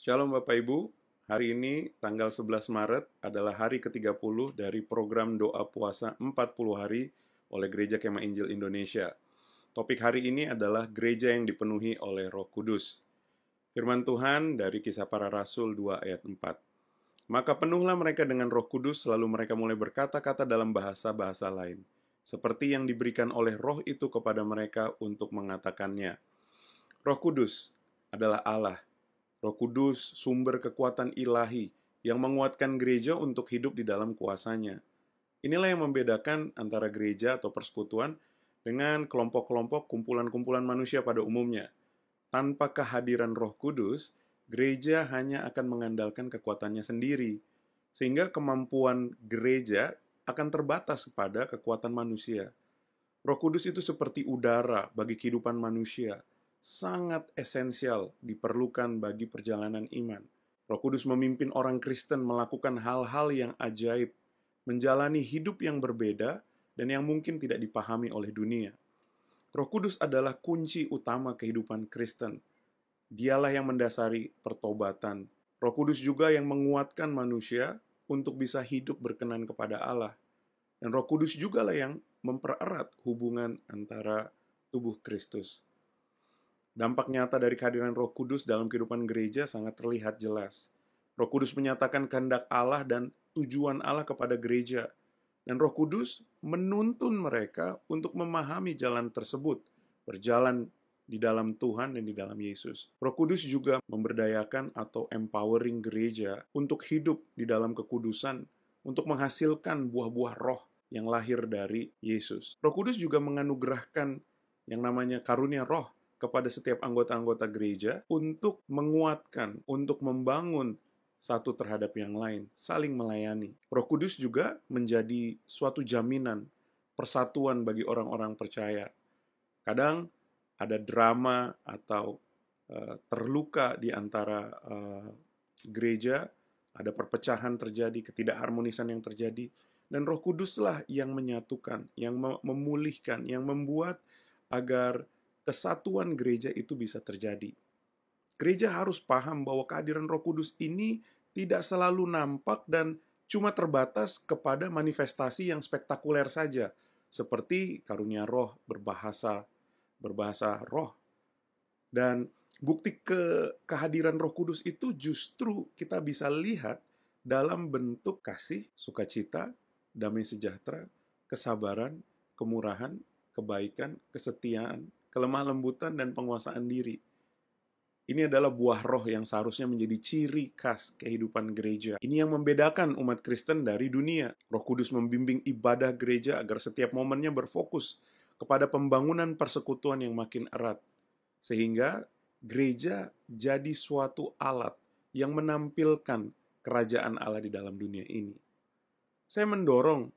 Shalom Bapak Ibu, hari ini tanggal 11 Maret adalah hari ke-30 dari program doa puasa 40 hari oleh Gereja Kemah Injil Indonesia. Topik hari ini adalah gereja yang dipenuhi oleh Roh Kudus. Firman Tuhan dari Kisah Para Rasul 2 ayat 4. Maka penuhlah mereka dengan Roh Kudus, lalu mereka mulai berkata-kata dalam bahasa-bahasa lain, seperti yang diberikan oleh Roh itu kepada mereka untuk mengatakannya. Roh Kudus adalah Allah. Roh Kudus, sumber kekuatan ilahi yang menguatkan gereja untuk hidup di dalam kuasanya. Inilah yang membedakan antara gereja atau persekutuan dengan kelompok-kelompok kumpulan-kumpulan manusia pada umumnya. Tanpa kehadiran Roh Kudus, gereja hanya akan mengandalkan kekuatannya sendiri, sehingga kemampuan gereja akan terbatas kepada kekuatan manusia. Roh Kudus itu seperti udara bagi kehidupan manusia, sangat esensial diperlukan bagi perjalanan iman. Roh Kudus memimpin orang Kristen melakukan hal-hal yang ajaib, menjalani hidup yang berbeda dan yang mungkin tidak dipahami oleh dunia. Roh Kudus adalah kunci utama kehidupan Kristen. Dialah yang mendasari pertobatan. Roh Kudus juga yang menguatkan manusia untuk bisa hidup berkenan kepada Allah. Dan Roh Kudus juga lah yang mempererat hubungan antara tubuh Kristus. Dampak nyata dari kehadiran Roh Kudus dalam kehidupan gereja sangat terlihat jelas. Roh Kudus menyatakan kehendak Allah dan tujuan Allah kepada gereja. Dan Roh Kudus menuntun mereka untuk memahami jalan tersebut, berjalan di dalam Tuhan dan di dalam Yesus. Roh Kudus juga memberdayakan atau empowering gereja untuk hidup di dalam kekudusan, untuk menghasilkan buah-buah roh yang lahir dari Yesus. Roh Kudus juga menganugerahkan yang namanya karunia roh kepada setiap anggota-anggota gereja untuk menguatkan, untuk membangun satu terhadap yang lain, saling melayani. Roh Kudus juga menjadi suatu jaminan persatuan bagi orang-orang percaya. Kadang ada drama atau terluka di antara gereja, ada perpecahan terjadi, ketidakharmonisan yang terjadi, dan Roh Kuduslah yang menyatukan, yang memulihkan, yang membuat agar kesatuan gereja itu bisa terjadi. Gereja harus paham bahwa kehadiran Roh Kudus ini tidak selalu nampak dan cuma terbatas kepada manifestasi yang spektakuler saja, seperti karunia roh, berbahasa roh. Dan bukti kehadiran Roh Kudus itu justru kita bisa lihat dalam bentuk kasih, sukacita, damai sejahtera, kesabaran, kemurahan, kebaikan, kesetiaan, kelemah lembutan, dan penguasaan diri. Ini adalah buah roh yang seharusnya menjadi ciri khas kehidupan gereja. Ini yang membedakan umat Kristen dari dunia. Roh Kudus membimbing ibadah gereja agar setiap momennya berfokus kepada pembangunan persekutuan yang makin erat. Sehingga gereja jadi suatu alat yang menampilkan kerajaan Allah di dalam dunia ini. Saya mendorong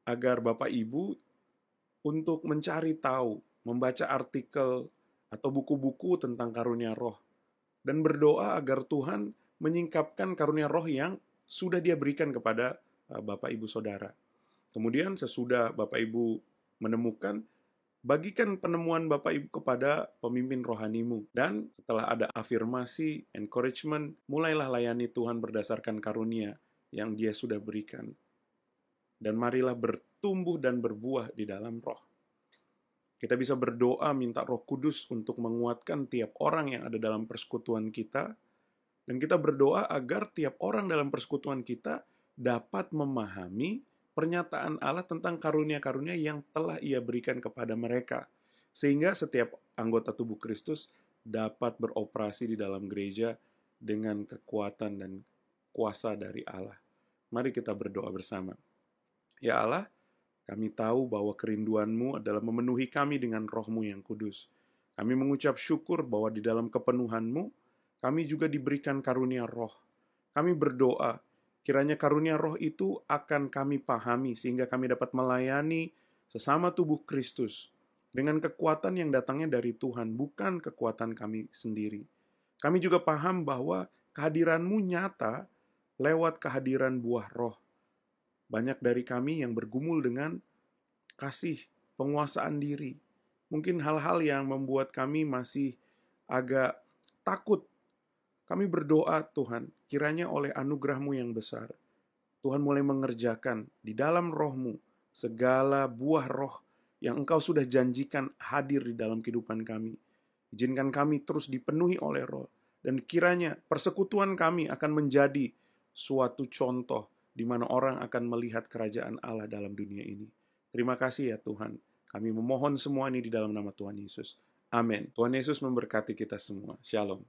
agar Bapak Ibu untuk mencari tahu, membaca artikel atau buku-buku tentang karunia roh, dan berdoa agar Tuhan menyingkapkan karunia roh yang sudah Dia berikan kepada Bapak Ibu Saudara. Kemudian sesudah Bapak Ibu menemukan, bagikan penemuan Bapak Ibu kepada pemimpin rohanimu. Dan setelah ada afirmasi, encouragement, mulailah layani Tuhan berdasarkan karunia yang Dia sudah berikan. Dan marilah bertumbuh dan berbuah di dalam roh. Kita bisa berdoa minta Roh Kudus untuk menguatkan tiap orang yang ada dalam persekutuan kita. Dan kita berdoa agar tiap orang dalam persekutuan kita dapat memahami pernyataan Allah tentang karunia-karunia yang telah Ia berikan kepada mereka. Sehingga setiap anggota tubuh Kristus dapat beroperasi di dalam gereja dengan kekuatan dan kuasa dari Allah. Mari kita berdoa bersama. Ya Allah, kami tahu bahwa kerinduan-Mu adalah memenuhi kami dengan Roh-Mu yang kudus. Kami mengucap syukur bahwa di dalam kepenuhan-Mu, kami juga diberikan karunia roh. Kami berdoa, kiranya karunia roh itu akan kami pahami sehingga kami dapat melayani sesama tubuh Kristus dengan kekuatan yang datangnya dari Tuhan, bukan kekuatan kami sendiri. Kami juga paham bahwa kehadiran-Mu nyata lewat kehadiran buah roh. Banyak dari kami yang bergumul dengan kasih, penguasaan diri. Mungkin hal-hal yang membuat kami masih agak takut Kami berdoa Tuhan, kiranya oleh anugerah-Mu yang besar, Tuhan mulai mengerjakan di dalam roh-Mu segala buah roh yang Engkau sudah janjikan hadir di dalam kehidupan kami. Izinkan kami terus dipenuhi oleh roh. Dan kiranya persekutuan kami akan menjadi suatu contoh di mana orang akan melihat kerajaan Allah dalam dunia ini. Terima kasih ya Tuhan. Kami memohon semua ini di dalam nama Tuhan Yesus. Amin. Tuhan Yesus memberkati kita semua. Shalom.